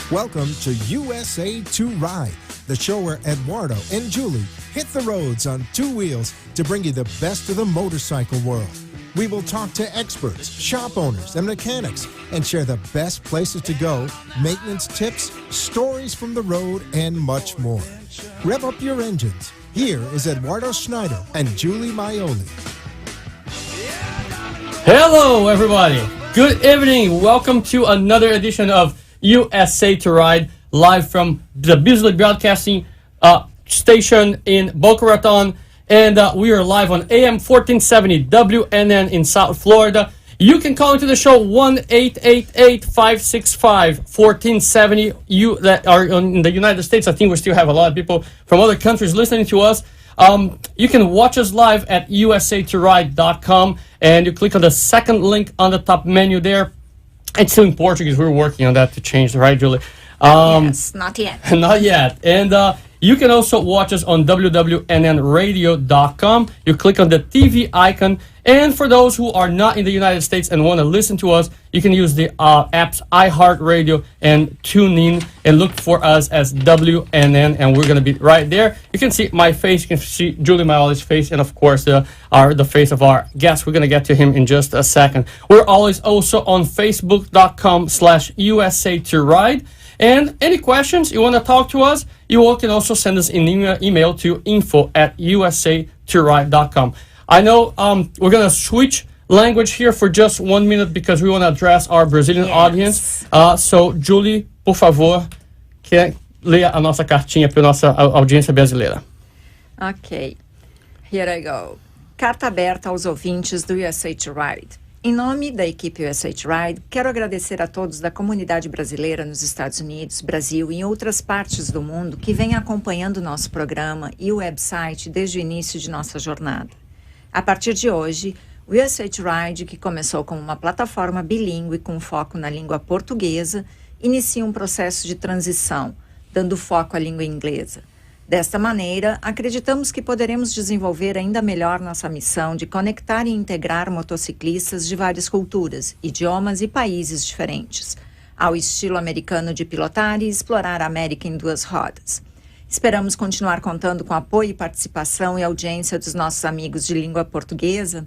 Welcome to USA2Ride, the show where Eduardo and Julie hit the roads on two wheels to bring you the best of the motorcycle world. We will talk to experts, shop owners, and mechanics and share the best places to go, maintenance tips, stories from the road, and much more. Rev up your engines. Here is Eduardo Schneider and Julie Maioli. Hello, everybody. Good evening. Welcome to another edition of USA2Ride, live from the Beasley Broadcasting station in Boca Raton. And we are live on AM 1470 WNN in South Florida. You can call into the show 1-888-565-1470. You that are in the United States, I think we still have a lot of people from other countries listening to us. You can watch us live at USA2Ride.com, and you click on the second link on the top menu there. It's still in Portuguese. We're working on that to change, right, Julie? Yes, not yet. Not yet. And you can also watch us on wwnnradio.com. You click on the TV icon. And for those who are not in the United States and want to listen to us, you can use the apps iHeartRadio and TuneIn and look for us as WNN, and we're going to be right there. You can see my face, you can see Julie Maioli's face, and of course the face of our guest. We're going to get to him in just a second. We're always also on Facebook.com/USA2Ride. And any questions you want to talk to us, you all can also send us an email to info@USA2Ride.com. I know we're going to switch language here for just 1 minute because we want to address our Brazilian audience. So, Julie, por favor, quer ler a nossa cartinha para a nossa audiência brasileira. Ok. Here I go. Carta aberta aos ouvintes do USA2Ride. Em nome da equipe USA2Ride, quero agradecer a todos da comunidade brasileira nos Estados Unidos, Brasil e em outras partes do mundo que vêm acompanhando nosso programa e o website desde o início de nossa jornada. A partir de hoje, o USA2Ride, que começou como uma plataforma bilíngue com foco na língua portuguesa, inicia um processo de transição, dando foco à língua inglesa. Desta maneira, acreditamos que poderemos desenvolver ainda melhor nossa missão de conectar e integrar motociclistas de várias culturas, idiomas e países diferentes, ao estilo americano de pilotar e explorar a América em duas rodas. Esperamos continuar contando com apoio e participação e audiência dos nossos amigos de língua portuguesa,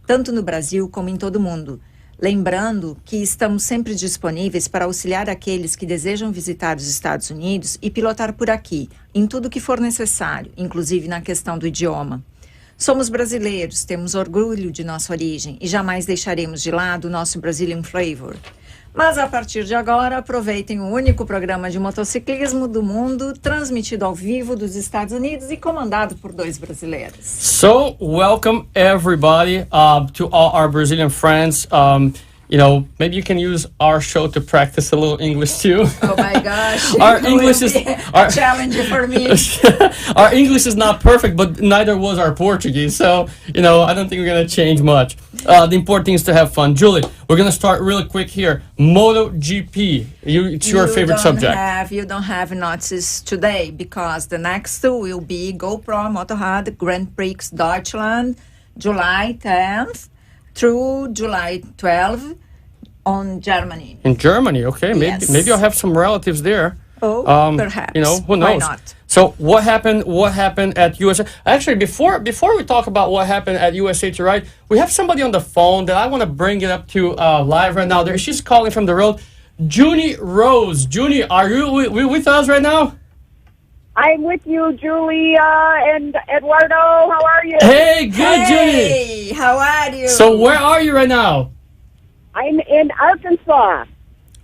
tanto no Brasil como em todo o mundo. Lembrando que estamos sempre disponíveis para auxiliar aqueles que desejam visitar os Estados Unidos e pilotar por aqui, em tudo que for necessário, inclusive na questão do idioma. Somos brasileiros, temos orgulho de nossa origem e jamais deixaremos de lado o nosso Brazilian flavor. Mas a partir de agora, aproveitem o único programa de motociclismo do mundo, transmitido ao vivo dos Estados Unidos e comandado por dois brasileiros. So, welcome everybody to all our Brazilian friends. Maybe you can use our show to practice a little English too. Oh my gosh. Our English is a challenge for me. Our English is not perfect, but neither was our Portuguese. So, I don't think we're going to change much. The important thing is to have fun. Julie, we're going to start really quick here. MotoGP. It's your favorite subject. You don't have notices today because the next two will be GoPro Motorrad Grand Prix Deutschland, July 10th. Through July 12 on Germany. In Germany, okay. Yes. Maybe I'll have some relatives there. Oh, perhaps. Who knows? Why not? So what happened at USA? Actually, before we talk about what happened at USA2Ride, we have somebody on the phone that I want to bring it up to live right now. She's calling from the road. Junie Rose. Junie, are you with us right now? I'm with you, Julia and Eduardo. How are you? Hey, good, Junie. Hey, how are you? So where are you right now? I'm in Arkansas.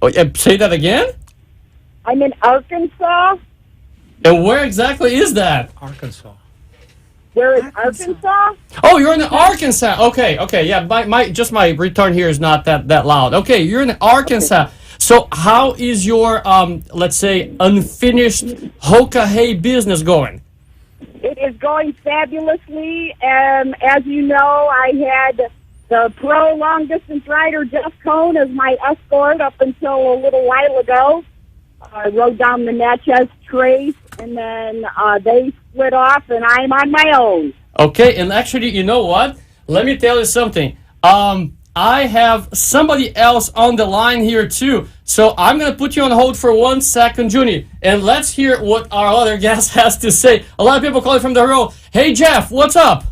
Oh, say that again? I'm in Arkansas. And where exactly is that? Arkansas. Where is Arkansas? Oh, you're in Arkansas. Okay. Yeah, my return here is not that loud. Okay, you're in Arkansas. Okay. So how is your, let's say, unfinished Hoka Hay business going? It is going fabulously. As you know, I had the pro long-distance rider Jeff Cohn as my escort up until a little while ago. I rode down the Natchez Trace, and then they split off, and I'm on my own. Okay, and actually, you know what? Let me tell you something. I have somebody else on the line here too. So I'm going to put you on hold for 1 second, Junie, and let's hear what our other guest has to say. A lot of people calling from the road. Hey, Jeff, what's up?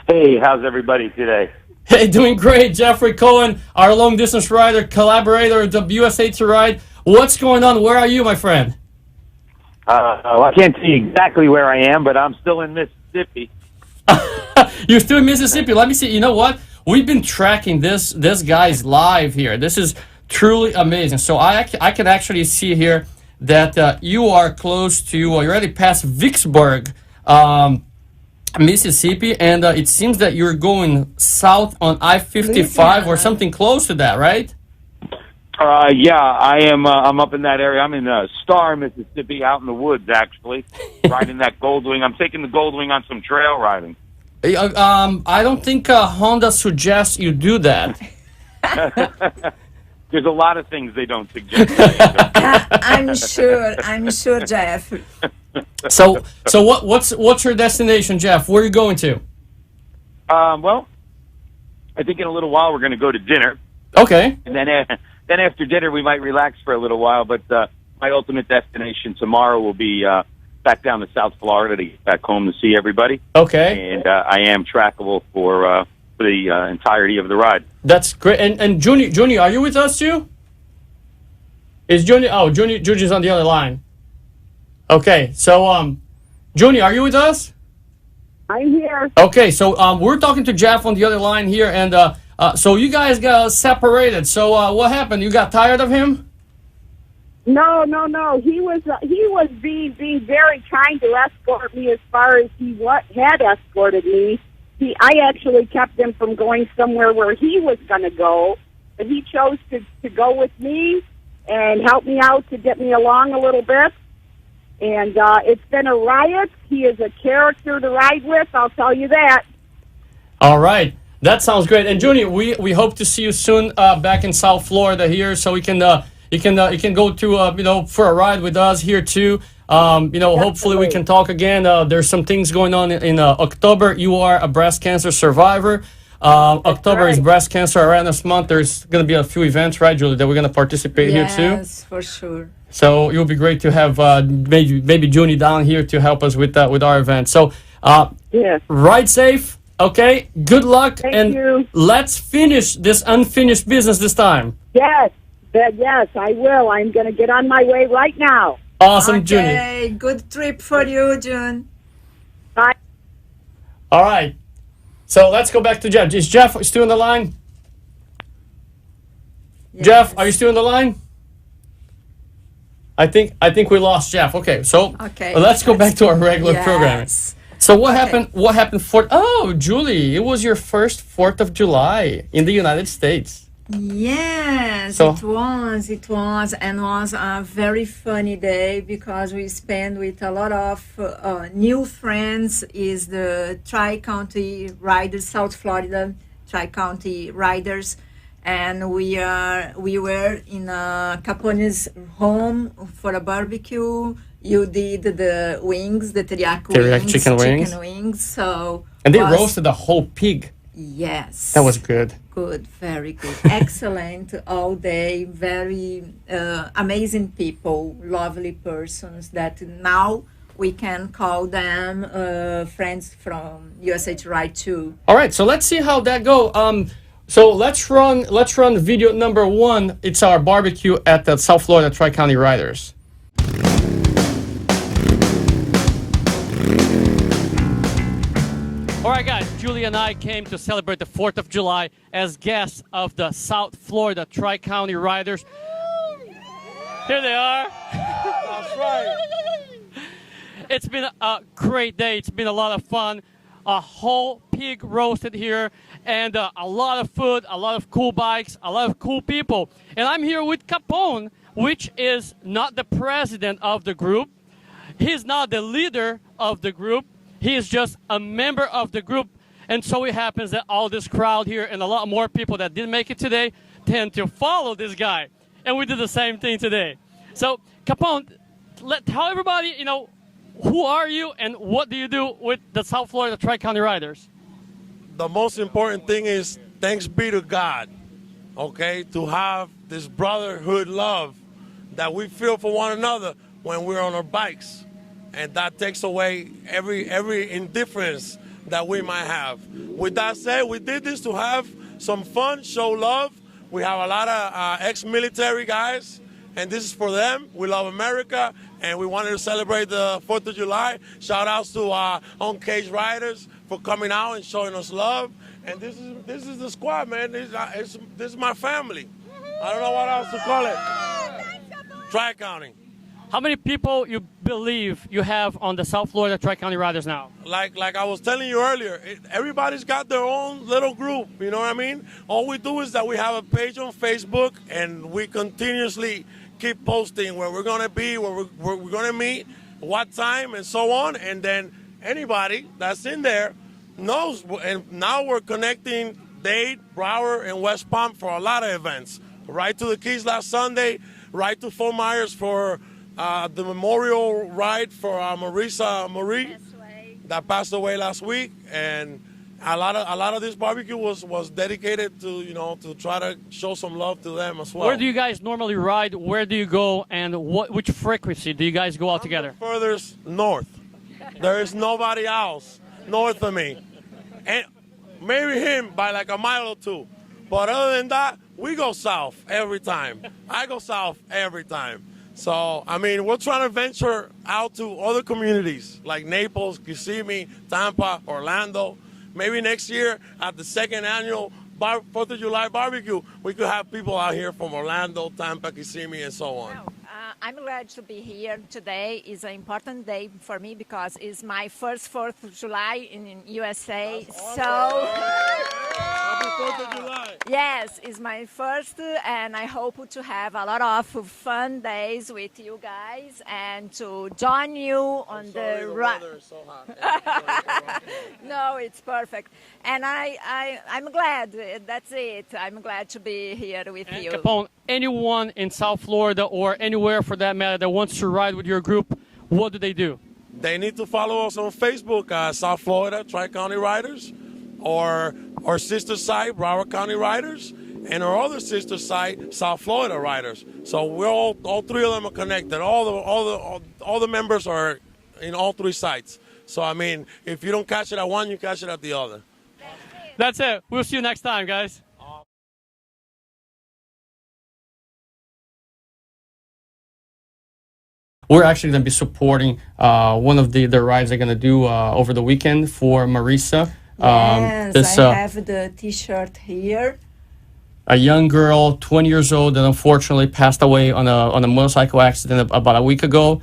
Hey, how's everybody today? Hey, doing great. Jeffrey Cohen, our long-distance rider, collaborator of the USA2Ride. What's going on? Where are you, my friend? Well, I can't tell you exactly where I am, but I'm still in Mississippi. You're still in Mississippi. Let me see. You know what? We've been tracking this guy's live here. This is truly amazing. So I can actually see here that you are close to, you're already past Vicksburg, Mississippi, and it seems that you're going south on I-55 or something close to that, right? Yeah, I am. I'm up in that area. I'm in Star, Mississippi, out in the woods, actually, riding that Goldwing. I'm taking the Goldwing on some trail riding. I don't think Honda suggests you do that. There's a lot of things they don't suggest. I'm sure, Jeff. So what's your destination, Jeff? Where are you going to? Well, I think in a little while we're going to go to dinner. Okay. And then after dinner we might relax for a little while. But my ultimate destination tomorrow will be back down to South Florida to get back home to see everybody. Okay. And I am trackable for the entirety of the ride. That's great. And Junie, are you with us too? Is Junie? Oh, Junie's on the other line. Okay, so Junie, are you with us? I'm here. Okay, so we're talking to Jeff on the other line here, and so you guys got separated. So what happened? You got tired of him? No. He was being very kind to escort me as far as he had escorted me. I actually kept him from going somewhere where he was going to go, but he chose to go with me and help me out to get me along a little bit. And it's been a riot. He is a character to ride with, I'll tell you that. All right. That sounds great. And Junie, we hope to see you soon back in South Florida here, so you can go to for a ride with us here too. Hopefully we can talk again. There's some things going on in October. You are a breast cancer survivor. October is Breast Cancer Awareness Month. There's going to be a few events, right, Julie, that we're going to participate here too? Yes, for sure. So it would be great to have maybe Junie down here to help us with our event. So ride safe. Okay, good luck, Thank you. Let's finish this unfinished business this time. Yes, I will. I'm going to get on my way right now. Awesome, Junie. Okay, good trip for you, June. Bye. All right, so let's go back to Jeff. Is Jeff still on the line? Yes. Jeff, are you still on the line? I think we lost Jeff. Okay, so let's go back to our regular programming. So what happened? What happened Julie, it was your first 4th of July in the United States. Yes, it was, and was a very funny day because we spent with a lot of new friends. Is the Tri-County Riders, South Florida Tri-County Riders, and we were in Capone's home for a barbecue. You did the wings, the teriyaki chicken wings. So and they roasted the whole pig. Yes, that was good. Good, very good, excellent all day. Very amazing people, lovely persons that now we can call them friends from USA2Ride too. All right, so let's see how that go. So let's run video number 1. It's our barbecue at the South Florida Tri-County Riders. All right, guys, Julie and I came to celebrate the 4th of July as guests of the South Florida Tri-County Riders. Here they are. That's right. It's been a great day. It's been a lot of fun. A whole pig roasted here, and a lot of food, a lot of cool bikes, a lot of cool people. And I'm here with Capone, which is not the president of the group. He's not the leader of the group. He is just a member of the group. And so it happens that all this crowd here and a lot more people that didn't make it today tend to follow this guy. And we did the same thing today. So, Capone, tell everybody, who are you and what do you do with the South Florida Tri-County Riders? The most important thing is thanks be to God, okay, to have this brotherhood love that we feel for one another when we're on our bikes. And that takes away every indifference that we might have. With that said, we did this to have some fun, show love. We have a lot of ex-military guys, and this is for them. We love America, and we wanted to celebrate the 4th of July. Shout outs to our own cage riders for coming out and showing us love. And this is the squad, man. This is my family. I don't know what else to call it. Tri-County. How many people you believe you have on the South Florida Tri-County Riders now? Like I was telling you earlier, everybody's got their own little group, you know what I mean? All we do is that we have a page on Facebook, and we continuously keep posting where we're going to be, where we're going to meet, what time, and so on. And then anybody that's in there knows. And now we're connecting Dade, Broward, and West Palm for a lot of events. Right to the Keys last Sunday, right to Fort Myers for the memorial ride for Marisa Marie that passed away last week, and a lot of this barbecue was dedicated to to try to show some love to them as well. Where do you guys normally ride? Where do you go, and which frequency do you guys go out together? The furthest north. There is nobody else north of me, and maybe him by like a mile or two. But other than that, we go south every time. I go south every time. So, I mean, we're trying to venture out to other communities like Naples, Kissimmee, Tampa, Orlando. Maybe next year at the second annual 4th of July barbecue, we could have people out here from Orlando, Tampa, Kissimmee, and so on. I'm glad to be here today. It's an important day for me because it's my first 4th of July in USA. That's awesome. Happy 4th of July. Yes, it's my first, and I hope to have a lot of fun days with you guys and to join you on the weather is so hot. No, it's perfect. And I'm glad. That's it. I'm glad to be here with you. Capone, anyone in South Florida or anywhere for that matter that wants to ride with your group, what do they do? They need to follow us on Facebook, South Florida Tri-County Riders, or our sister site, Broward County Riders, and our other sister site, South Florida Riders. So we're all three of them are connected. All the members are in all three sites. So I mean, if you don't catch it at one, you catch it at the other. That's it. We'll see you next time, guys. We're actually going to be supporting one of the rides they're going to do over the weekend for Marisa. Yes, I have the T-shirt here. A young girl, 20 years old, that unfortunately passed away on a motorcycle accident about a week ago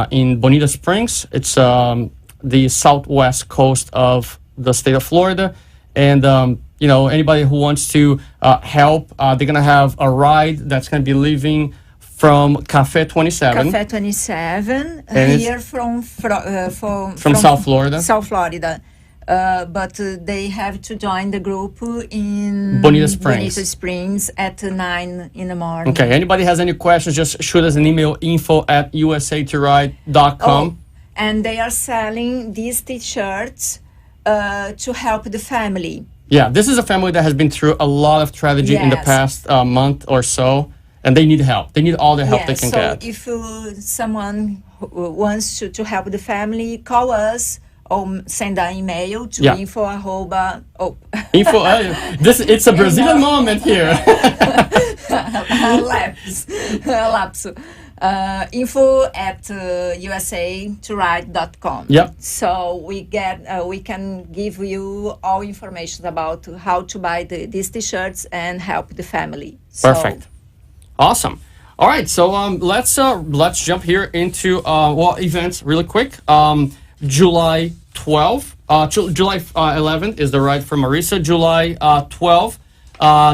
in Bonita Springs. It's the southwest coast of the state of Florida. And, anybody who wants to help, they're going to have a ride that's going to be leaving from Cafe 27. Cafe 27, here from South Florida. South Florida. But they have to join the group in Bonita Springs at 9 in the morning. Okay, anybody has any questions, just shoot us an email, info@USA2Ride.com. Oh, and they are selling these T-shirts to help the family. Yeah, this is a family that has been through a lot of tragedy in the past month or so, and they need help. They need all the help they can get. So if someone wants to help the family, call us or send an email to info. It's a Brazilian moment here. Lapse. Info@USA2Ride.com. Yep. So we can give you all information about how to buy these T-shirts and help the family. Perfect. Awesome. All right, so let's jump here into events really quick. July 12th, July 11th is the ride for Marisa. July 12th,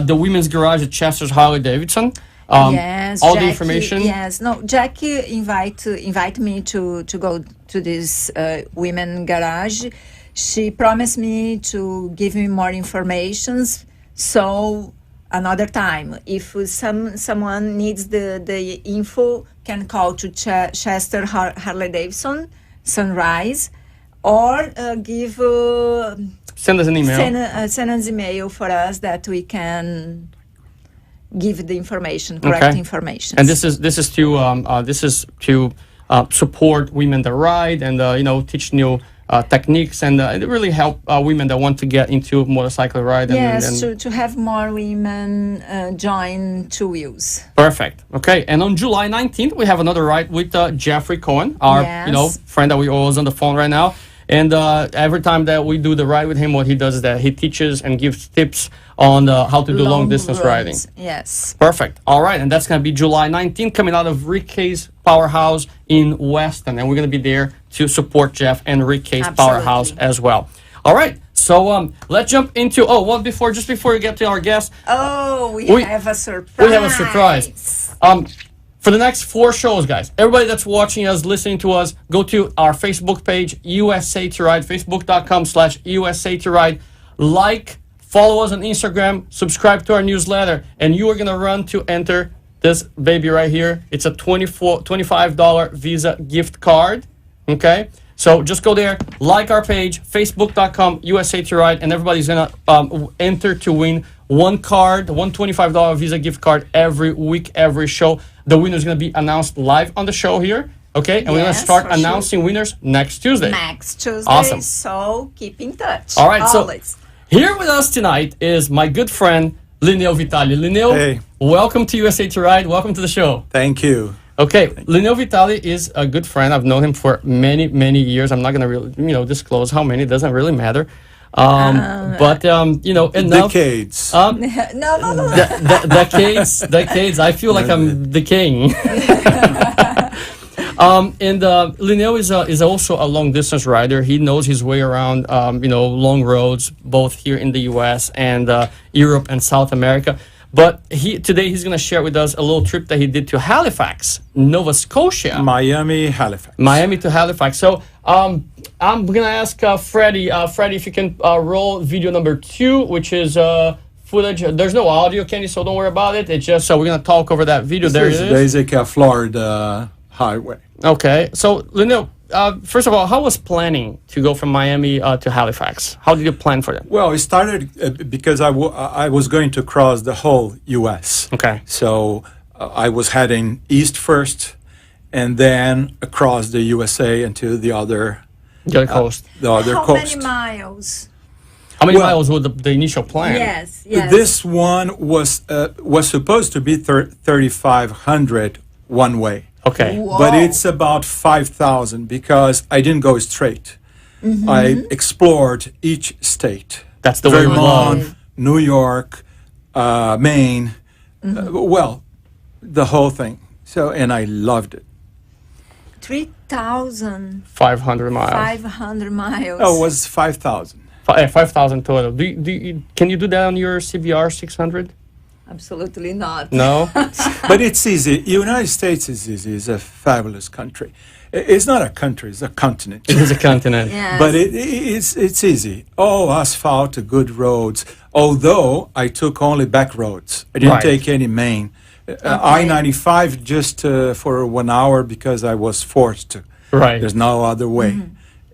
the Women's Garage at Chester's Harley-Davidson. Yes, all Jackie, the information. Yes, no. Jackie invite me to go to this women garage. She promised me to give me more informations. So another time, if someone needs the info, can call to Chester Harley-Davidson Sunrise, or give send us an email. Send us email for us that we can give the information, correct information. And this is to support women that ride and teach new techniques and it really help women that want to get into motorcycle ride. Yes, to have more women join Two Wheels. Perfect. Okay, and on July 19th we have another ride with Jeffrey Cohen, our friend that we always on the phone right now. And every time that we do the ride with him, what he does is that he teaches and gives tips on how to do long distance riding. Yes. Perfect. All right, and that's going to be July 19th, coming out of Rick Kay's Powerhouse in Weston, and we're going to be there to support Jeff and Rick Kay's Powerhouse as well. All right, so let's jump into. Just before we get to our guest. We have a surprise. We have a surprise. For the next 4 shows, guys, everybody that's watching us, listening to us, go to our Facebook page, USA2Ride, facebook.com/USA2Ride. Like, follow us on Instagram, subscribe to our newsletter, and you are going to run to enter this baby right here. It's a $25 Visa gift card, okay? So just go there, like our page, facebook.com/USA2Ride, and everybody's going to enter to win one $25 Visa gift card every week, every show. The winner is going to be announced live on the show here, okay? And we're going to start announcing winners next Tuesday. Awesome. So keep in touch. All right, always. So here with us tonight is my good friend, Lineu Vitale. Lineu, welcome to USA2Ride. Welcome to the show. Thank you. Okay, Lineu Vitale is a good friend. I've known him for many, many years. I'm not going to really, disclose how many. It doesn't really matter. But enough. Decades. No. Decades. I feel like I'm decaying. And Lineu is also a long distance rider. He knows his way around, long roads, both here in the U.S. and Europe and South America. But today he's going to share with us a little trip that he did to Halifax, Nova Scotia. Miami to Halifax. So I'm going to ask Freddie. Freddie, if you can roll video number 2, which is footage. There's no audio, Kenny, so don't worry about it. It's just we're going to talk over that video. There it is. Basically a Florida highway. Okay. So, Lineu, first of all, how was planning to go from Miami to Halifax? How did you plan for that? Well, it started because I was going to cross the whole U.S. Okay. So I was heading east first, and then across the USA into the other coast. How many miles? How many miles was the initial plan? Yes. This one was supposed to be 3,500 one way. Okay. Whoa. But it's about 5,000 because I didn't go straight. Mm-hmm. I explored each state. That's the way we love. New York, Maine, the whole thing. So, and I loved it. 3,500 miles. 500 miles. Oh, it was 5,000. 5,000 total. Can you do that on your CBR 600? Absolutely not. No? But it's easy. United States is easy. It's a fabulous country. It's not a country, it's a continent. It is a continent. Yes. But it's easy. All asphalt, good roads. Although I took only back roads. I didn't take any main. I-95 just for 1 hour because I was forced to. Right. There's no other way.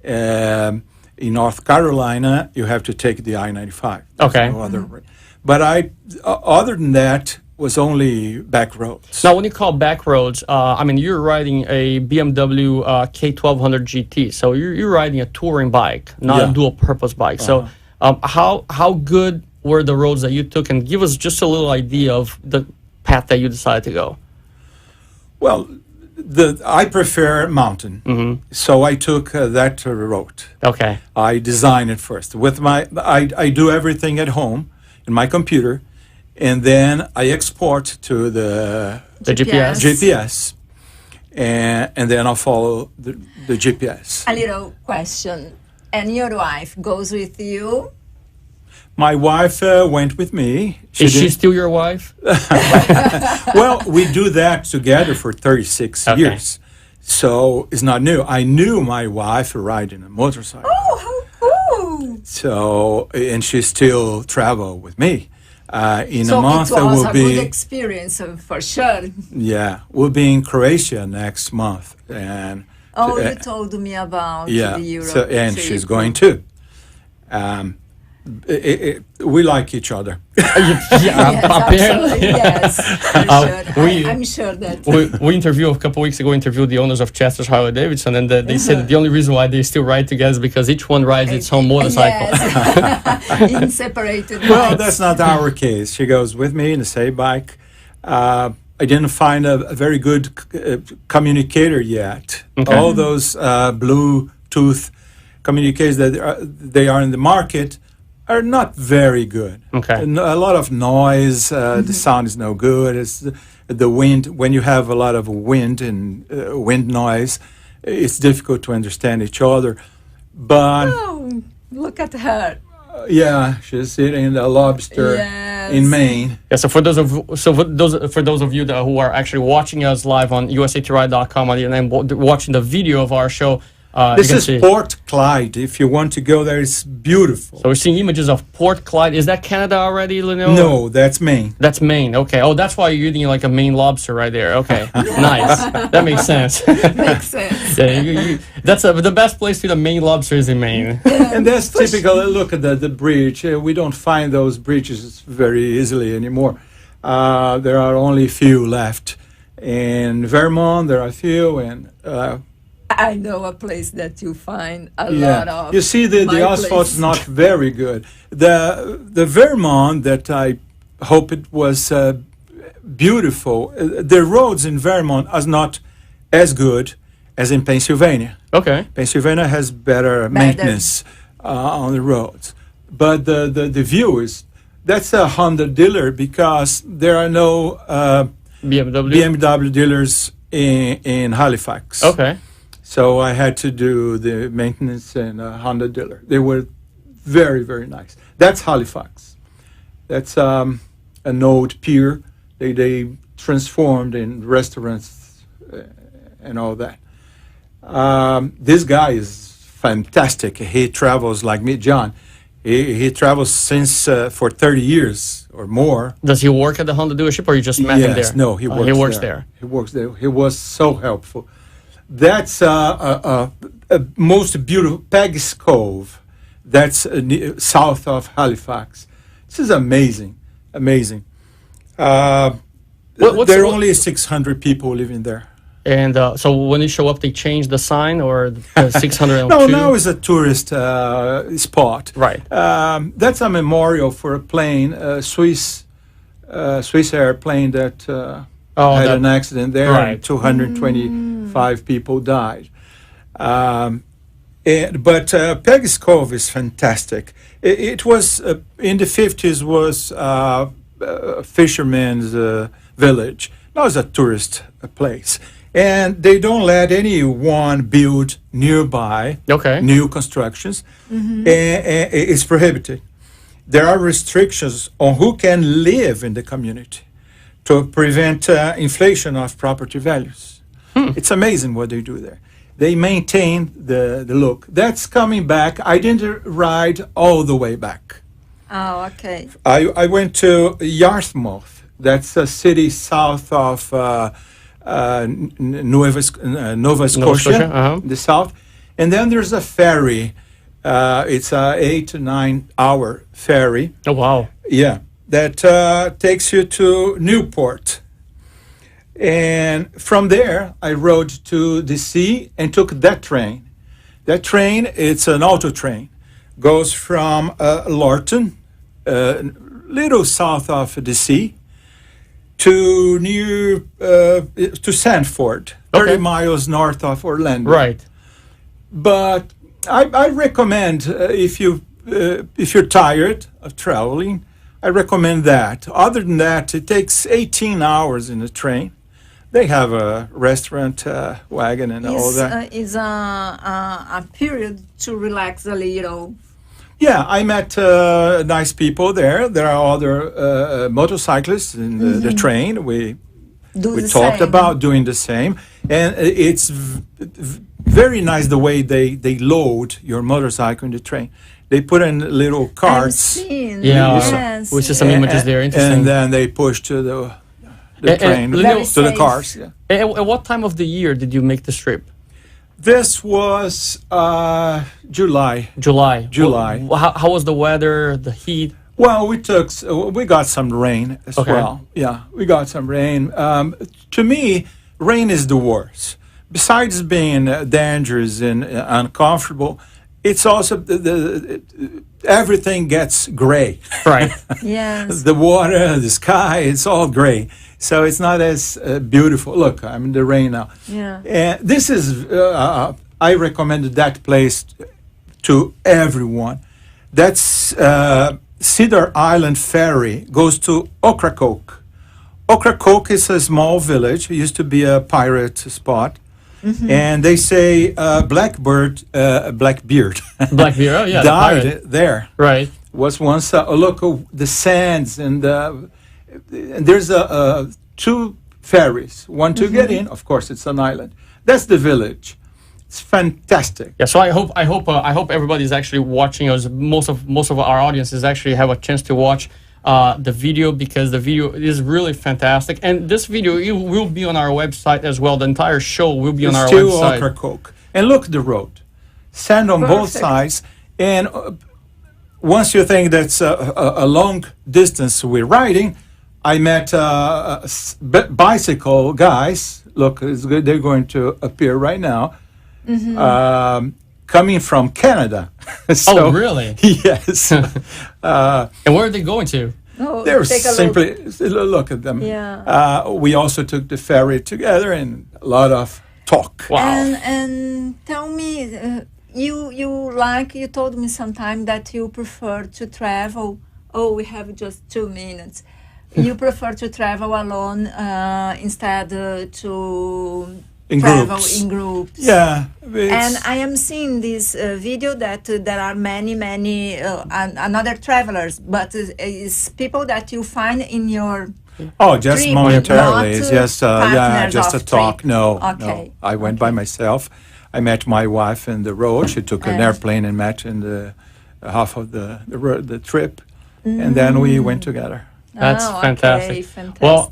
In North Carolina, you have to take the I-95. Okay. No other way. But other than that, was only back roads. Now, when you call back roads, you're riding a BMW K1200 GT, so you're riding a touring bike, not a dual-purpose bike. So, how good were the roads that you took? And give us just a little idea of the path that you decided to go. Well, I prefer mountain, so I took that road. Okay. I designed it first with I do everything at home in my computer, and then I export to the GPS, and then I'll follow the GPS. A little question. And your wife goes with you? My wife went with me. Is she still your wife? Well, we do that together for 36 years. So it's not new. I knew my wife riding a motorcycle. Oh, how cool! So, and she still travel with me. In so a month, it was will a be good experience for sure. Yeah, we'll be in Croatia next month, and you told me about the Europe and trip. she's going too. we like each other. Yes, absolutely, yes. I'm sure that. We interviewed a couple weeks ago. Interviewed the owners of Chester's Harley-Davidson, and they said that the only reason why they still ride together is because each one rides its own motorcycle. Yes. In separated Well, bikes. that's not our case. She goes with me in the same bike. I didn't find a very good communicator yet. Okay. All those Bluetooth communicators that they are in the market are not very good. Okay. And a lot of noise. The sound is no good. It's the wind. When you have a lot of wind and wind noise, it's difficult to understand each other. But Oh, look at her. yeah, she's sitting in the lobster Yes. in Maine. Yeah, so for those of you who are actually watching us live on USA2Ride.com and watching the video of our show, This you can is see. Port Clyde. If you want to go there, it's beautiful. So we're seeing images of Port Clyde. Is that Canada already, Lineu? No, that's Maine. That's Maine. Okay. Oh, that's why you're eating like a Maine lobster right there. Okay. Nice. That makes sense. Makes sense. Yeah, that's the best place to eat a Maine lobster is in Maine. And that's typical. Look at the bridge. We don't find those bridges very easily anymore. There are only few left. In Vermont, there are few. And I know a place that you find a lot of. you see, the my asphalt's place. not very good. The Vermont that I hope it was beautiful. The roads in Vermont are not as good as in Pennsylvania. Okay. Pennsylvania has better maintenance on the roads, but the view is that's a Honda dealer because there are no BMW dealers in Halifax. Okay. So I had to do the maintenance in a Honda dealer. They were very, very nice. That's Halifax. That's an old pier. They transformed in restaurants and all that. This guy is fantastic. He travels like me, John. He travels since for 30 years or more. Does he work at the Honda dealership, or you just met him there? Yes, no, he works he works there. there. He works there. He was so helpful. That's a most beautiful Peg's Cove. That's south of Halifax. This is amazing, amazing. There are only 600 people living there. And so when you show up, they change the sign or the 602? No, now it's a tourist spot. Right. That's a memorial for a plane, Swiss airplane that had an accident there. Right. And 225 people died. But Peg's Cove is fantastic. It was in the 50s was a fisherman's village. Now it's a tourist place. And they don't let anyone build nearby new constructions. And it's prohibited. There are restrictions on who can live in the community to prevent inflation of property values. It's amazing what they do there. They maintain the look. That's coming back. I didn't ride all the way back. Oh, okay. I went to Yarmouth. That's a city south of Nova Scotia, the south. And then there's a ferry. It's a 8 to 9 hour ferry. Oh, wow. Yeah. That takes you to Newport. And from there, I rode to the sea and took that train. That train, it's an auto train. Goes from Lorton, little south of the sea, to near to Sanford, 30 miles north of Orlando. Right. But I recommend if you're tired of traveling, I recommend that. Other than that, it takes 18 hours in the train. They have a restaurant, wagon, and all that. Is a period to relax a little. Yeah, I met nice people there. There are other motorcyclists in the train. We talked about doing the same. And it's very nice the way they load your motorcycle in the train. They put in little carts. Yes. We see some images there. Interesting. And then they push to the train, to the cars. Yeah. At what time of the year did you make this trip? This was July. July. July. How was the weather, the heat? Well, we got some rain as well. Yeah, we got some rain. To me, rain is the worst. Besides being dangerous and uncomfortable, it's also everything gets gray. Right. Yes. The water, the sky, it's all gray. So it's not as beautiful. Look, I'm in the rain now. Yeah. And this is, I recommended that place to everyone. That's Cedar Island Ferry goes to Ocracoke. Ocracoke is a small village. It used to be a pirate spot. Mm-hmm. And they say Blackbeard, oh, yeah, died there. Right. Was once look the sands and there's two ferries. One to get in, of course, it's an island. That's the village. It's fantastic. Yeah, so I hope everybody is actually watching us. Most of our audiences actually have a chance to watch the video, because the video is really fantastic. And this video will be on our website as well. The entire show will be on our website. Ocracoke. And look the road. Sand on both sides. And once you think that's a long distance we're riding, I met bicycle guys. Look, it's good. They're going to appear right now. Mm-hmm. Coming from Canada. So, oh, really? Yes. And where are they going to? Oh, they're simply look at them. Yeah. We also took the ferry together and a lot of talk. Wow. And tell me, you told me sometime that you prefer to travel. Oh, we have just 2 minutes. You prefer to travel alone instead to travel in groups. Yeah. And I am seeing this video that there are many another travelers, but it's people that you find in your just trip, momentarily. It's just just a talk. No, okay. No. I went by myself. I met my wife in the road. She took an airplane and met in the half of the trip, and then we went together. That's fantastic. Okay, fantastic. Well,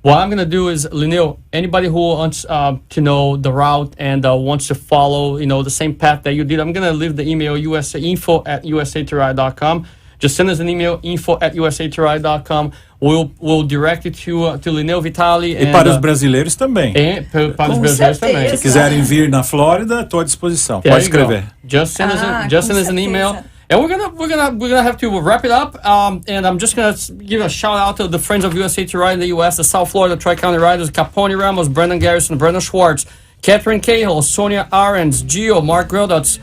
what I'm going to do is, Lineu, anybody who wants to know the route and wants to follow, the same path that you did, I'm going to leave the email info@USA2Ride.com. Just send us an email, info@USA2Ride.com. We'll direct you to Lineu Vitale. E para os brasileiros também. Para os brasileiros também. Se quiserem vir na Flórida, estou à disposição. Pode escrever. Just send us an email. And we're gonna have to wrap it up. And I'm just gonna give a shout out to the friends of USA2Ride in the U.S., the South Florida Tri-County Riders, Capone Ramos, Brendan Garrison, Brendan Schwartz, Catherine Cahill, Sonia Ahrens, Gio, Mark Grodotz,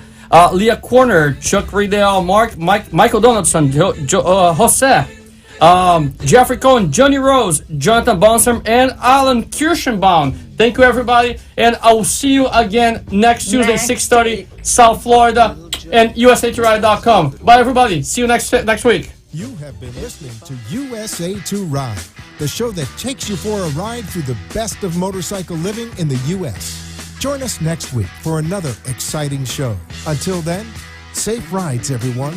Leah Corner, Chuck Riedel, Michael Donaldson, Jose, Jeffrey Cohen, Johnny Rose, Jonathan Bonsom, and Alan Kirschenbaum. Thank you, everybody, and I will see you again next Tuesday, 6:30, South Florida, and USA2Ride.com. Bye, everybody. See you next week. You have been listening to USA2Ride, the show that takes you for a ride through the best of motorcycle living in the U.S. Join us next week for another exciting show. Until then, safe rides, everyone.